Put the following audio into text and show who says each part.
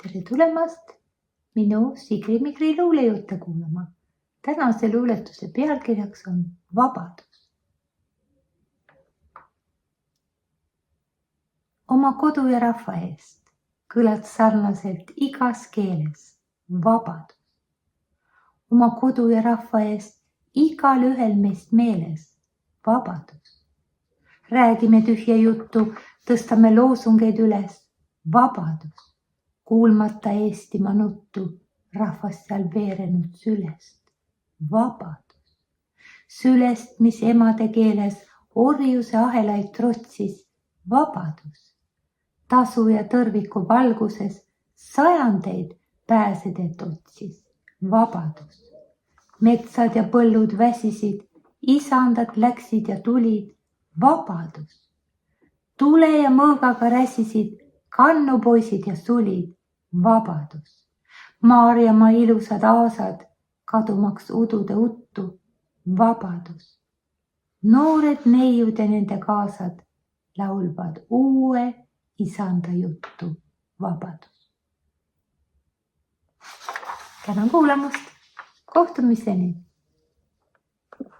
Speaker 1: tere tulemast minu Sigri-Migri luulejutte kuulama. Tänase luuletuse pealkirjaks on vabadus. Oma kodu ja rahva eest kõlad sarnaselt igas keeles vabadus. Oma kodu ja rahva eest igal ühel meist meeles vabadus. Räägime tühja juttu, tõstame loosungeid üles vabadus. Kuulmata Eestimaa nuttu, rahvas seal veerenud sülest vabadus. Sülest, mis emade keeles orjuse ahelaid trotsis vabadus. Tasu ja tõrviku valguses sajandeid pääsedet otsis vabadus. Metsad ja põllud väsisid, isandad läksid ja tulid vabadus. Tule ja mõõgaga räsisid kannupoisid ja sulid vabadus. Maarjamaa ilusad aasad kadumaks udude uttu vabadus. Noored neiud ja nende kaasad laulvad uue isanda juttu vabadus. Tänan kuulamast. Kohtumiseni.